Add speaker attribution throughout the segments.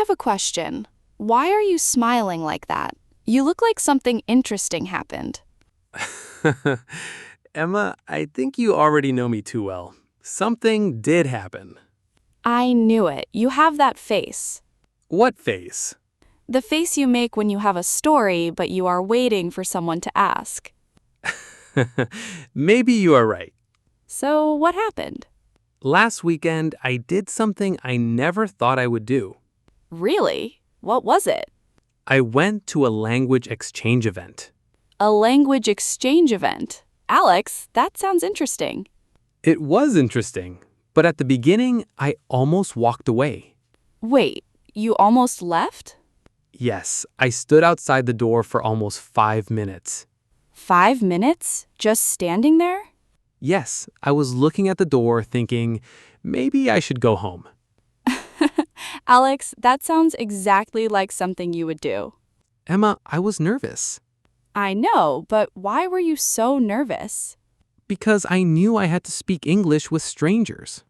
Speaker 1: have a question. Why are you smiling like that? You look like something interesting happened.
Speaker 2: Emma, I think you already know me too well. Something did happen.
Speaker 1: I knew it. You have that face.
Speaker 2: What face?
Speaker 1: The face you make when you have a story, but you are waiting for someone to ask.
Speaker 2: Maybe you are right.
Speaker 1: So, what happened?
Speaker 2: Last weekend, I did something I never thought I would do.
Speaker 1: Really? What was it?
Speaker 2: I went to a language exchange event.
Speaker 1: A language exchange event. Alex, that sounds interesting.
Speaker 2: It was interesting, but at the beginning, I almost walked away.
Speaker 1: Wait, you almost left?
Speaker 2: Yes, I stood outside the door for almost 5 minutes.
Speaker 1: 5 minutes? Just standing there?
Speaker 2: Yes, I was looking at the door thinking, maybe I should go home.
Speaker 1: Alex, that sounds exactly like something you would do.
Speaker 2: Emma, I was nervous
Speaker 1: I know, but why were you so nervous?
Speaker 2: because I knew I had to speak English with strangers.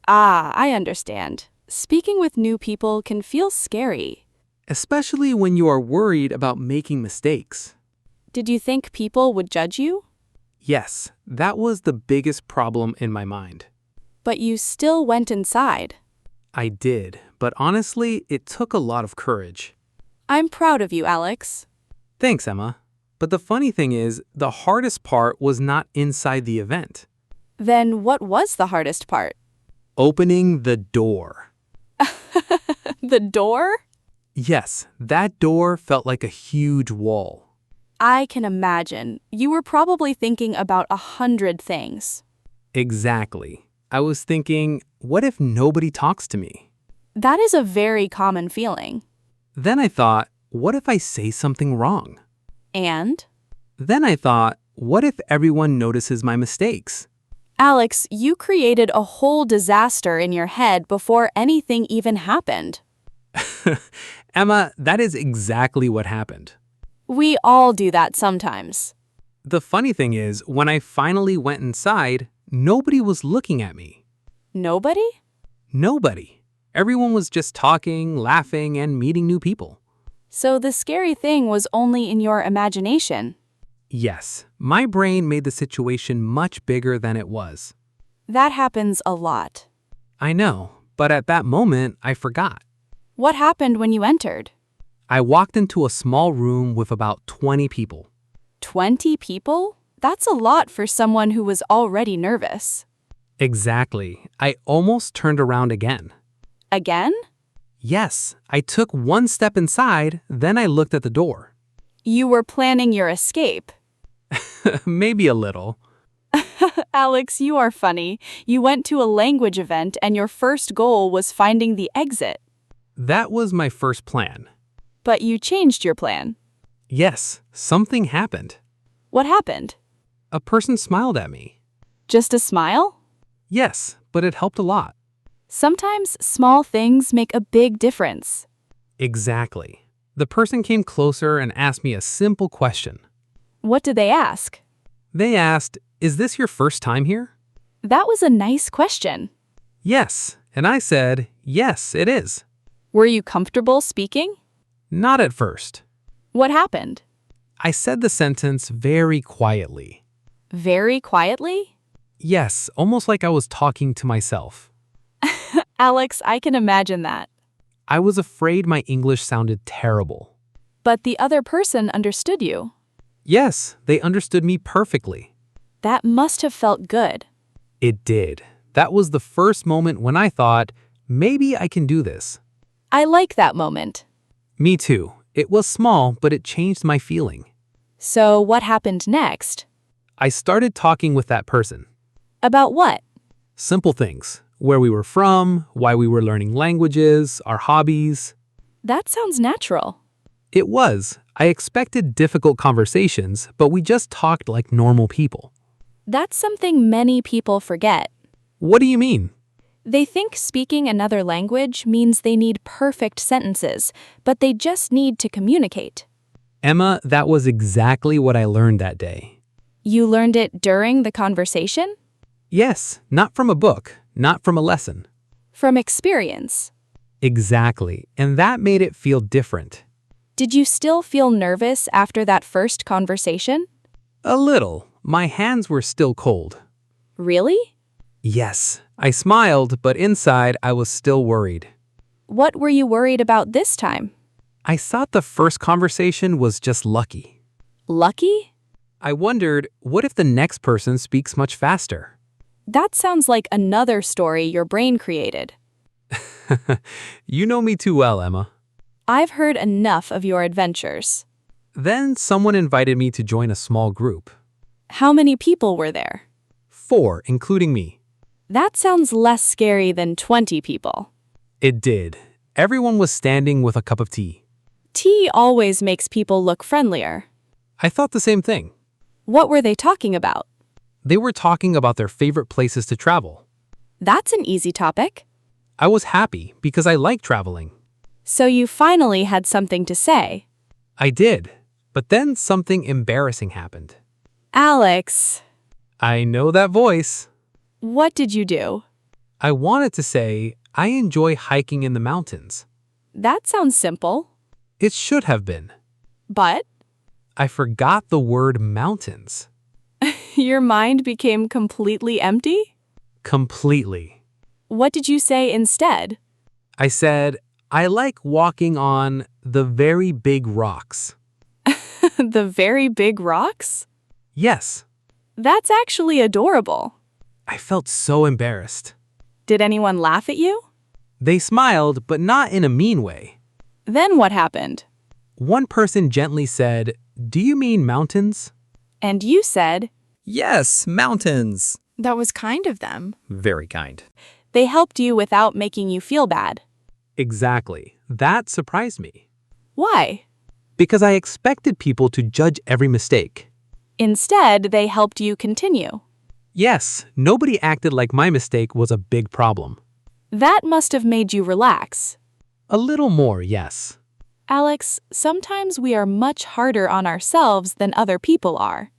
Speaker 1: Ah, I understand. Speaking with new people can feel scary.
Speaker 2: Especially when you are worried about making mistakes.
Speaker 1: Did you think people would judge you?
Speaker 2: Yes, that was the biggest problem in my mind.
Speaker 1: But you still went inside.
Speaker 2: I did, but honestly, it took a lot of courage.
Speaker 1: I'm proud of you, Alex.
Speaker 2: Thanks, Emma. But the funny thing is, the hardest part was not inside the event.
Speaker 1: Then what was the hardest part?
Speaker 2: Opening the door.
Speaker 1: The door?
Speaker 2: Yes, that door felt like a huge wall.
Speaker 1: I can imagine. You were probably thinking about 100 things.
Speaker 2: Exactly. I was thinking, what if nobody talks to me?
Speaker 1: That is a very common feeling.
Speaker 2: Then I thought, what if I say something wrong?
Speaker 1: And?
Speaker 2: Then I thought, what if everyone notices my mistakes?
Speaker 1: Alex, you created a whole disaster in your head before anything even happened.
Speaker 2: Emma, that is exactly what happened.
Speaker 1: We all do that sometimes.
Speaker 2: The funny thing is, when I finally went inside, nobody was looking at me.
Speaker 1: Nobody?
Speaker 2: Nobody. Everyone was just talking, laughing, and meeting new people.
Speaker 1: So the scary thing was only in your imagination.
Speaker 2: Yes, my brain made the situation much bigger than it was.
Speaker 1: That happens a lot.
Speaker 2: I know, but at that moment, I forgot.
Speaker 1: What happened when you entered?
Speaker 2: I walked into a small room with about 20 people.
Speaker 1: 20 people? That's a lot for someone who was already nervous.
Speaker 2: Exactly. I almost turned around again.
Speaker 1: Again?
Speaker 2: Yes, I took one step inside, then I looked at the door.
Speaker 1: You were planning your escape.
Speaker 2: Maybe a little.
Speaker 1: Alex, you are funny. You went to a language event and your first goal was finding the exit.
Speaker 2: That was my first plan.
Speaker 1: But you changed your plan.
Speaker 2: Yes, something happened.
Speaker 1: What happened?
Speaker 2: A person smiled at me.
Speaker 1: Just a smile?
Speaker 2: Yes, but it helped a lot.
Speaker 1: Sometimes small things make a big difference.
Speaker 2: Exactly. The person came closer and asked me a simple question.
Speaker 1: What did they ask?
Speaker 2: They asked, "Is this your first time here?"
Speaker 1: That was a nice question.
Speaker 2: Yes, and I said, "Yes, it is."
Speaker 1: Were you comfortable speaking?
Speaker 2: Not at first.
Speaker 1: What happened?
Speaker 2: I said the sentence very quietly.
Speaker 1: Very quietly?
Speaker 2: Yes, almost like I was talking to myself.
Speaker 1: Alex, I can imagine that.
Speaker 2: I was afraid my English sounded terrible.
Speaker 1: But the other person understood you.
Speaker 2: Yes, they understood me perfectly.
Speaker 1: That must have felt good.
Speaker 2: It did. That was the first moment when I thought, maybe I can do this.
Speaker 1: I like that moment.
Speaker 2: Me too. It was small, but it changed my feeling.
Speaker 1: So what happened next?
Speaker 2: I started talking with that person.
Speaker 1: About what?
Speaker 2: Simple things. Where we were from, why we were learning languages, our hobbies.
Speaker 1: That sounds natural.
Speaker 2: It was. I expected difficult conversations, but we just talked like normal people.
Speaker 1: That's something many people forget.
Speaker 2: What do you mean?
Speaker 1: They think speaking another language means they need perfect sentences, but they just need to communicate.
Speaker 2: Emma, that was exactly what I learned that day.
Speaker 1: You learned it during the conversation?
Speaker 2: Yes, not from a book, not from a lesson.
Speaker 1: From experience.
Speaker 2: Exactly, and that made it feel different.
Speaker 1: Did you still feel nervous after that first conversation?
Speaker 2: A little. My hands were still cold.
Speaker 1: Really?
Speaker 2: Yes, I smiled, but inside I was still worried.
Speaker 1: What were you worried about this time?
Speaker 2: I thought the first conversation was just lucky.
Speaker 1: Lucky?
Speaker 2: I wondered, what if the next person speaks much faster?
Speaker 1: That sounds like another story your brain created.
Speaker 2: You know me too well, Emma.
Speaker 1: I've heard enough of your adventures.
Speaker 2: Then someone invited me to join a small group.
Speaker 1: How many people were there?
Speaker 2: 4, including me.
Speaker 1: That sounds less scary than 20 people.
Speaker 2: It did. Everyone was standing with a cup of tea.
Speaker 1: Tea always makes people look friendlier.
Speaker 2: I thought the same thing.
Speaker 1: What were they talking about?
Speaker 2: They were talking about their favorite places to travel.
Speaker 1: That's an easy topic.
Speaker 2: I was happy because I like traveling.
Speaker 1: So you finally had something to say.
Speaker 2: I did, but then something embarrassing happened.
Speaker 1: Alex,
Speaker 2: I know that voice.
Speaker 1: what did you do?
Speaker 2: I wanted to say, I enjoy hiking in the mountains.
Speaker 1: That sounds simple.
Speaker 2: It should have been.
Speaker 1: But
Speaker 2: I forgot the word mountains.
Speaker 1: your mind became completely empty?
Speaker 2: Completely.
Speaker 1: What did you say instead?
Speaker 2: I said, I like walking on the very big rocks.
Speaker 1: The very big rocks?
Speaker 2: Yes,
Speaker 1: That's actually adorable.
Speaker 2: I felt so embarrassed.
Speaker 1: Did anyone laugh at you?
Speaker 2: They smiled, but not in a mean way.
Speaker 1: Then what happened?
Speaker 2: One person gently said, Do you mean mountains?
Speaker 1: And you said,
Speaker 3: Yes, mountains.
Speaker 1: that was kind of them.
Speaker 3: Very kind.
Speaker 1: They helped you without making you feel bad.
Speaker 2: Exactly. That surprised me.
Speaker 1: Why?
Speaker 2: Because I expected people to judge every mistake.
Speaker 1: Instead, they helped you continue.
Speaker 2: Yes, nobody acted like my mistake was a big problem.
Speaker 1: That must have made you relax.
Speaker 2: A little more, yes.
Speaker 1: Alex, sometimes we are much harder on ourselves than other people are.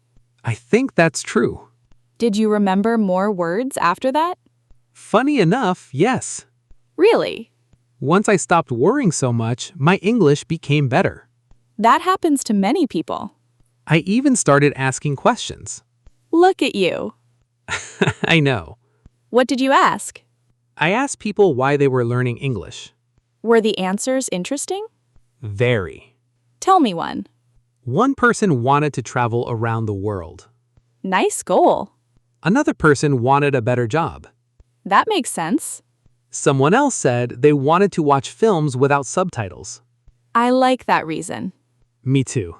Speaker 2: I think that's true.
Speaker 1: Did you remember more words after that?
Speaker 2: Funny enough, yes.
Speaker 1: Really?
Speaker 2: Once I stopped worrying so much, my English became better.
Speaker 1: That happens to many people.
Speaker 2: I even started asking questions.
Speaker 1: Look at you.
Speaker 2: I know.
Speaker 1: What did you ask?
Speaker 2: I asked people why they were learning English.
Speaker 1: Were the answers interesting?
Speaker 2: Very.
Speaker 1: Tell me one.
Speaker 2: One person wanted to travel around the world.
Speaker 1: Nice goal.
Speaker 2: Another person wanted a better job.
Speaker 1: That makes sense.
Speaker 2: Someone else said they wanted to watch films without subtitles.
Speaker 1: I like that reason.
Speaker 2: Me too.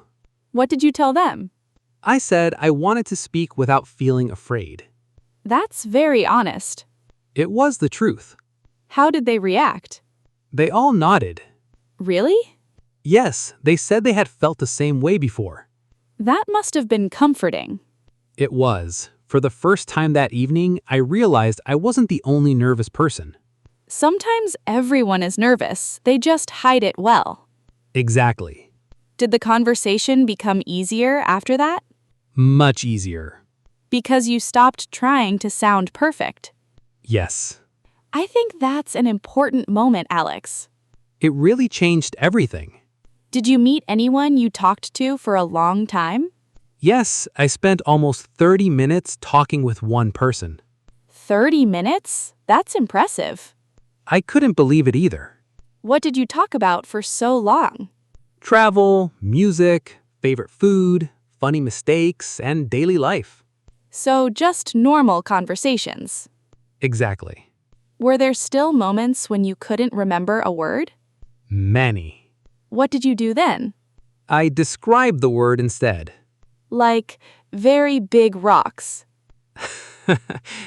Speaker 1: What did you tell them?
Speaker 2: I said I wanted to speak without feeling afraid.
Speaker 1: That's very honest.
Speaker 2: It was the truth.
Speaker 1: How did they react?
Speaker 2: They all nodded.
Speaker 1: Really?
Speaker 2: Yes, they said they had felt the same way before.
Speaker 1: That must have been comforting.
Speaker 2: It was. For the first time that evening, I realized I wasn't the only nervous person.
Speaker 1: Sometimes everyone is nervous, they just hide it well.
Speaker 2: Exactly.
Speaker 1: Did the conversation become easier after that?
Speaker 2: Much easier.
Speaker 1: Because you stopped trying to sound perfect.
Speaker 2: Yes.
Speaker 1: I think that's an important moment, Alex.
Speaker 2: It really changed everything.
Speaker 1: Did you meet anyone you talked to for a long time?
Speaker 2: Yes, I spent almost 30 minutes talking with one person.
Speaker 1: 30 minutes? That's impressive.
Speaker 2: I couldn't believe it either.
Speaker 1: What did you talk about for so long?
Speaker 2: Travel, music, favorite food, funny mistakes, and daily life.
Speaker 1: So just normal conversations.
Speaker 2: Exactly.
Speaker 1: Were there still moments when you couldn't remember a word?
Speaker 2: Many.
Speaker 1: What did you do then?
Speaker 2: I described the word instead.
Speaker 1: Like, very big rocks.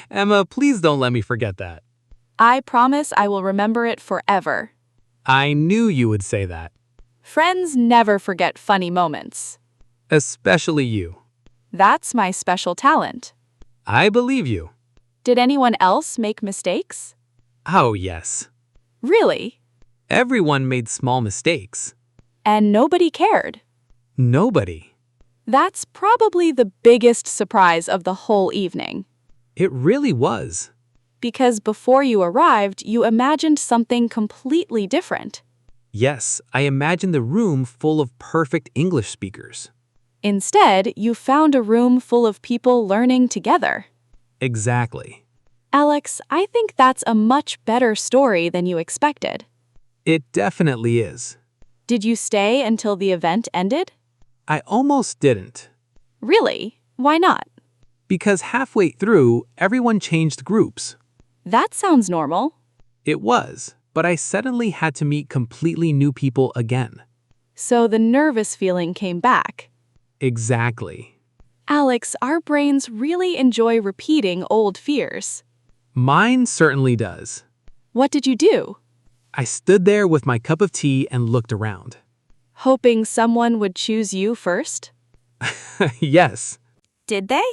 Speaker 2: Emma, please don't let me forget that.
Speaker 1: I promise I will remember it forever.
Speaker 2: I knew you would say that.
Speaker 1: Friends never forget funny moments.
Speaker 2: Especially you.
Speaker 1: That's my special talent.
Speaker 2: I believe you.
Speaker 1: Did anyone else make mistakes?
Speaker 2: Oh, yes.
Speaker 1: Really?
Speaker 2: Everyone made small mistakes.
Speaker 1: And nobody cared.
Speaker 2: Nobody.
Speaker 1: That's probably the biggest surprise of the whole evening.
Speaker 2: It really was.
Speaker 1: Because before you arrived, you imagined something completely different.
Speaker 2: Yes, I imagined the room full of perfect English speakers.
Speaker 1: Instead, you found a room full of people learning together.
Speaker 2: Exactly.
Speaker 1: Alex, I think that's a much better story than you expected.
Speaker 2: It definitely is.
Speaker 1: Did you stay until the event ended?
Speaker 2: I almost didn't.
Speaker 1: Really? Why not?
Speaker 2: Because halfway through, everyone changed groups.
Speaker 1: That sounds normal.
Speaker 2: It was, but I suddenly had to meet completely new people again.
Speaker 1: So the nervous feeling came back.
Speaker 2: Exactly.
Speaker 1: Alex, our brains really enjoy repeating old fears.
Speaker 2: Mine certainly does.
Speaker 1: What did you do?
Speaker 2: I stood there with my cup of tea and looked around.
Speaker 1: Hoping someone would choose you first?
Speaker 2: Yes.
Speaker 1: Did they?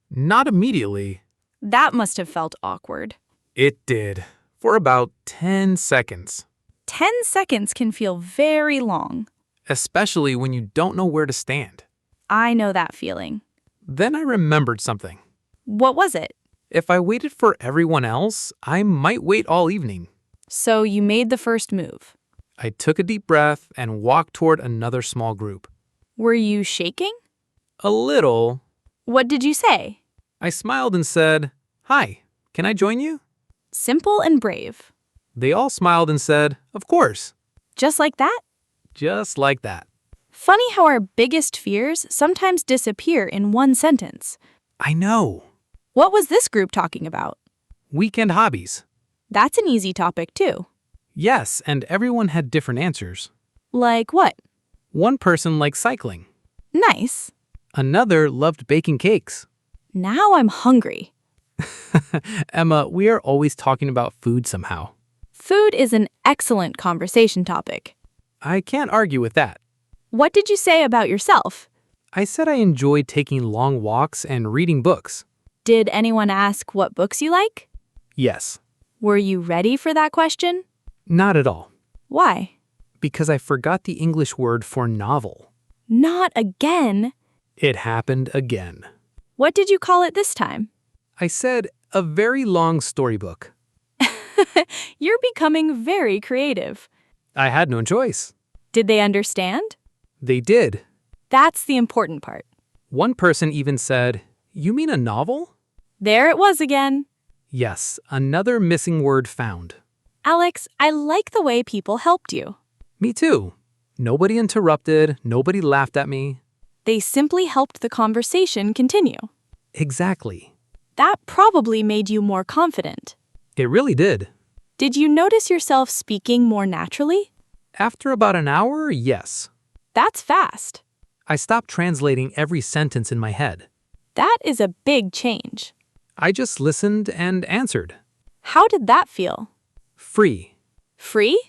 Speaker 4: Not immediately.
Speaker 1: That must have felt awkward.
Speaker 4: It did. For about 10 seconds.
Speaker 1: 10 seconds can feel very long.
Speaker 4: Especially when you don't know where to stand.
Speaker 1: I know that feeling.
Speaker 4: Then I remembered something.
Speaker 1: What was it?
Speaker 4: If I waited for everyone else, I might wait all evening.
Speaker 1: So you made the first move.
Speaker 4: I took a deep breath and walked toward another small group.
Speaker 1: Were you shaking?
Speaker 4: A little.
Speaker 1: What did you say?
Speaker 4: I smiled and said, "Hi, can I join you?"
Speaker 1: Simple and brave.
Speaker 4: They all smiled and said, "Of course."
Speaker 1: Just like that?
Speaker 4: Just like that.
Speaker 1: Funny how our biggest fears sometimes disappear in one sentence.
Speaker 4: I know.
Speaker 1: What was this group talking about?
Speaker 4: Weekend hobbies.
Speaker 1: That's an easy topic, too.
Speaker 4: Yes, and everyone had different answers.
Speaker 1: Like what?
Speaker 4: One person liked cycling.
Speaker 1: Nice.
Speaker 4: Another loved baking cakes.
Speaker 1: Now I'm hungry.
Speaker 4: Emma, we are always talking about food somehow.
Speaker 1: Food is an excellent conversation topic.
Speaker 4: I can't argue with that.
Speaker 1: What did you say about yourself?
Speaker 4: I said I enjoyed taking long walks and reading books.
Speaker 1: Did anyone ask what books you like?
Speaker 4: Yes.
Speaker 1: Were you ready for that question?
Speaker 4: Not at all.
Speaker 1: Why?
Speaker 4: Because I forgot the English word for novel.
Speaker 1: Not again.
Speaker 4: It happened again.
Speaker 1: What did you call it this time?
Speaker 4: I said a very long storybook.
Speaker 1: You're becoming very creative.
Speaker 4: I had no choice.
Speaker 1: Did they understand?
Speaker 4: They did.
Speaker 1: That's the important part.
Speaker 4: One person even said, "You mean a novel?"
Speaker 1: There it was again.
Speaker 4: Yes, another missing word found.
Speaker 1: Alex, I like the way people helped you.
Speaker 4: Me too. Nobody interrupted, nobody laughed at me.
Speaker 1: They simply helped the conversation continue.
Speaker 4: Exactly.
Speaker 1: That probably made you more confident.
Speaker 4: It really did.
Speaker 1: Did you notice yourself speaking more naturally?
Speaker 4: After about an hour, yes.
Speaker 1: That's fast.
Speaker 4: I stopped translating every sentence in my head.
Speaker 1: That is a big change.
Speaker 4: I just listened and answered.
Speaker 1: How did that feel?
Speaker 4: Free.
Speaker 1: Free?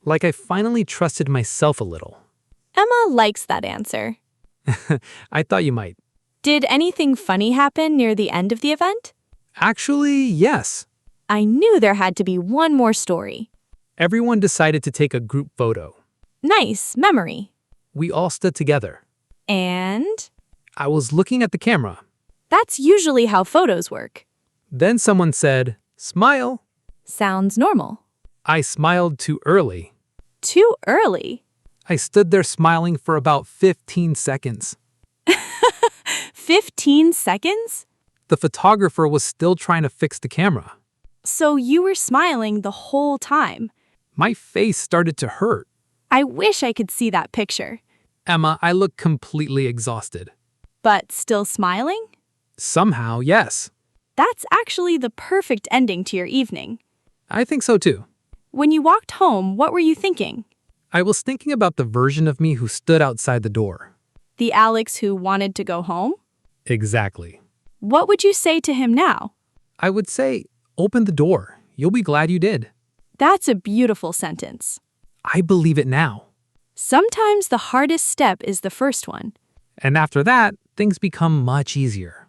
Speaker 4: Like I finally trusted myself a little.
Speaker 1: Emma likes that answer.
Speaker 4: I thought you might.
Speaker 1: Did anything funny happen near the end of the event?
Speaker 4: Actually, yes.
Speaker 1: I knew there had to be one more story.
Speaker 4: Everyone decided to take a group photo.
Speaker 1: Nice memory.
Speaker 4: We all stood together.
Speaker 1: And?
Speaker 4: I was looking at the camera.
Speaker 1: That's usually how photos work.
Speaker 4: Then someone said, "Smile."
Speaker 1: Sounds normal.
Speaker 4: I smiled too early.
Speaker 1: Too early.
Speaker 4: I stood there smiling for about 15 seconds.
Speaker 1: 15 seconds?
Speaker 4: The photographer was still trying to fix the camera.
Speaker 1: So you were smiling the whole time.
Speaker 4: My face started to hurt.
Speaker 1: I wish I could see that picture.
Speaker 4: Emma, I looked completely exhausted.
Speaker 1: But still smiling?
Speaker 4: Somehow, yes.
Speaker 1: That's actually the perfect ending to your evening.
Speaker 4: I think so too.
Speaker 1: When you walked home, what were you thinking?
Speaker 4: I was thinking about the version of me who stood outside the door.
Speaker 1: The Alex who wanted to go home?
Speaker 4: Exactly.
Speaker 1: What would you say to him now?
Speaker 4: I would say, open the door. You'll be glad you did.
Speaker 1: That's a beautiful sentence.
Speaker 4: I believe it now.
Speaker 1: Sometimes the hardest step is the first one.
Speaker 4: And after that, things become much easier.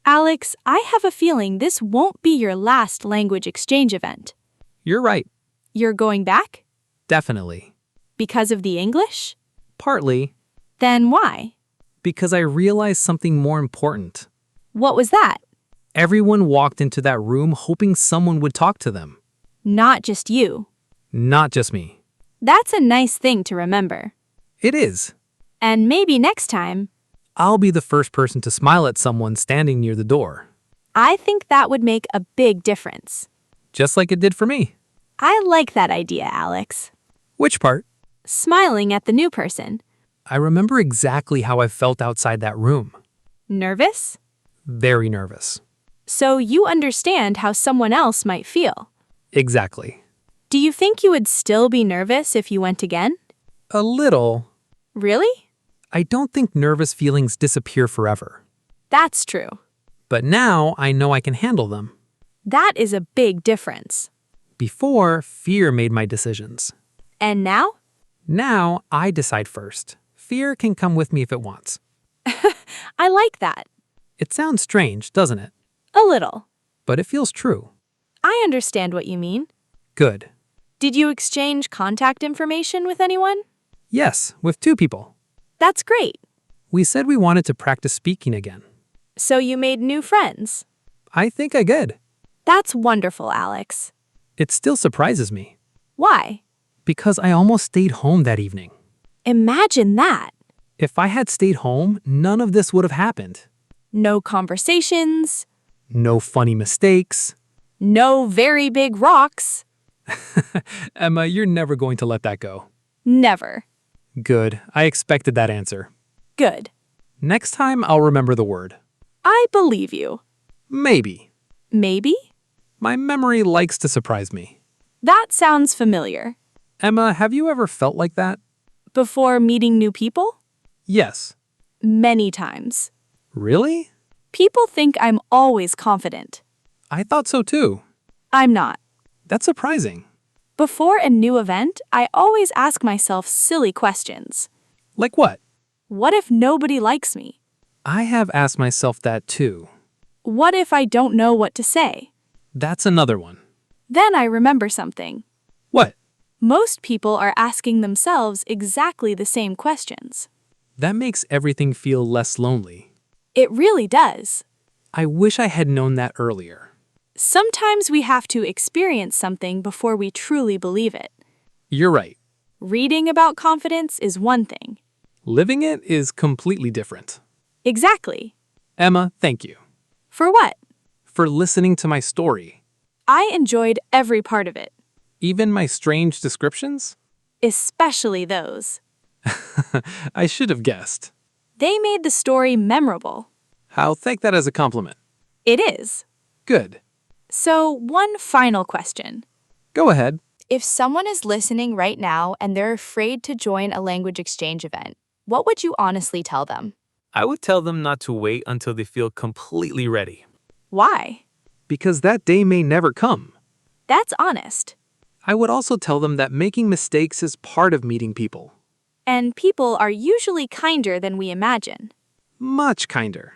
Speaker 1: Alex, I have a feeling this won't be your last language exchange event.
Speaker 4: You're right.
Speaker 1: You're going back?
Speaker 4: Definitely.
Speaker 1: Because of the English?
Speaker 4: Partly.
Speaker 1: Then why?
Speaker 4: Because I realized something more important.
Speaker 1: What was that?
Speaker 2: Everyone walked into that room hoping someone would talk to them.
Speaker 1: Not just you.
Speaker 2: Not just me.
Speaker 1: That's a nice thing to remember.
Speaker 2: It is.
Speaker 1: And maybe next time,
Speaker 2: I'll be the first person to smile at someone standing near the door.
Speaker 1: I think that would make a big difference.
Speaker 2: Just like it did for me.
Speaker 1: I like that idea, Alex.
Speaker 2: Which part?
Speaker 1: Smiling at the new person.
Speaker 2: I remember exactly how I felt outside that room.
Speaker 1: Nervous?
Speaker 2: Very nervous.
Speaker 1: So you understand how someone else might feel.
Speaker 2: Exactly.
Speaker 1: Do you think you would still be nervous if you went again?
Speaker 2: A little.
Speaker 1: Really?
Speaker 2: I don't think nervous feelings disappear forever.
Speaker 1: That's true.
Speaker 2: But now I know I can handle them.
Speaker 1: That is a big difference.
Speaker 2: Before, fear made my decisions.
Speaker 1: And now?
Speaker 2: Now, I decide first. Fear can come with me if it wants.
Speaker 1: I like that.
Speaker 2: It sounds strange, doesn't it?
Speaker 1: A little.
Speaker 2: But it feels true.
Speaker 1: I understand what you mean.
Speaker 2: Good.
Speaker 1: Did you exchange contact information with anyone?
Speaker 2: Yes, with 2 people.
Speaker 1: That's great.
Speaker 2: We said we wanted to practice speaking again.
Speaker 1: So you made new friends.
Speaker 2: I think I did.
Speaker 1: That's wonderful, Alex.
Speaker 2: It still surprises me.
Speaker 1: Why?
Speaker 2: Because I almost stayed home that evening.
Speaker 1: Imagine that.
Speaker 2: If I had stayed home, none of this would have happened.
Speaker 1: No conversations.
Speaker 2: No funny mistakes.
Speaker 1: No very big rocks.
Speaker 2: Emma, you're never going to let that go.
Speaker 1: Never.
Speaker 2: Good. I expected that answer.
Speaker 1: Good.
Speaker 2: Next time, I'll remember the word.
Speaker 1: I believe you.
Speaker 2: Maybe.
Speaker 1: Maybe?
Speaker 2: My memory likes to surprise me.
Speaker 1: That sounds familiar.
Speaker 2: Emma, have you ever felt like that?
Speaker 1: Before meeting new people?
Speaker 2: Yes.
Speaker 1: Many times.
Speaker 2: Really?
Speaker 1: People think I'm always confident.
Speaker 2: I thought so too.
Speaker 1: I'm not.
Speaker 2: That's surprising.
Speaker 1: Before a new event, I always ask myself silly questions.
Speaker 2: Like what?
Speaker 1: What if nobody likes me?
Speaker 2: I have asked myself that too.
Speaker 1: What if I don't know what to say?
Speaker 2: That's another one.
Speaker 1: Then I remember something.
Speaker 2: What?
Speaker 1: Most people are asking themselves exactly the same questions.
Speaker 2: That makes everything feel less lonely.
Speaker 1: It really does.
Speaker 2: I wish I had known that earlier.
Speaker 1: Sometimes we have to experience something before we truly believe it.
Speaker 2: You're right.
Speaker 1: Reading about confidence is one thing.
Speaker 2: Living it is completely different.
Speaker 1: Exactly.
Speaker 2: Emma, thank you.
Speaker 1: For what?
Speaker 2: For listening to my story.
Speaker 1: I enjoyed every part of it,
Speaker 2: Even my strange descriptions?
Speaker 1: especially those.
Speaker 2: I should have guessed.
Speaker 1: They made the story memorable.
Speaker 2: I'll take that as a compliment.
Speaker 1: It is.
Speaker 2: Good.
Speaker 1: So, one final question.
Speaker 2: Go ahead.
Speaker 1: If someone is listening right now and they're afraid to join a language exchange event, what would you honestly tell them?
Speaker 4: I would tell them not to wait until they feel completely ready.
Speaker 1: Why?
Speaker 2: Because that day may never come.
Speaker 1: That's honest.
Speaker 2: I would also tell them that making mistakes is part of meeting people.
Speaker 1: And people are usually kinder than we imagine.
Speaker 2: Much kinder.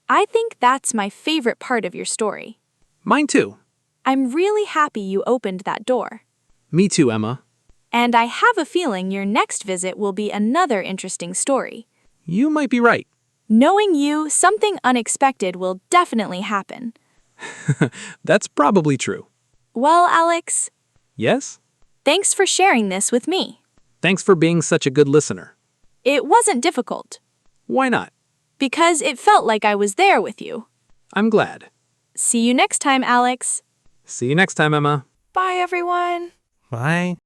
Speaker 1: I think that's my favorite part of your story.
Speaker 2: Mine too.
Speaker 1: I'm really happy you opened that door.
Speaker 2: Me too, Emma.
Speaker 1: And I have a feeling your next visit will be another interesting story.
Speaker 2: You might be right.
Speaker 1: Knowing you, something unexpected will definitely happen.
Speaker 2: That's probably true.
Speaker 1: Well, Alex,
Speaker 2: Yes?
Speaker 1: thanks for sharing this with me.
Speaker 2: Thanks for being such a good listener.
Speaker 1: It wasn't difficult,
Speaker 2: Why not?
Speaker 1: because it felt like I was there with you.
Speaker 2: I'm glad.
Speaker 1: See you next time, Alex.
Speaker 2: See you next time, Emma.
Speaker 1: Bye, everyone.
Speaker 4: Bye.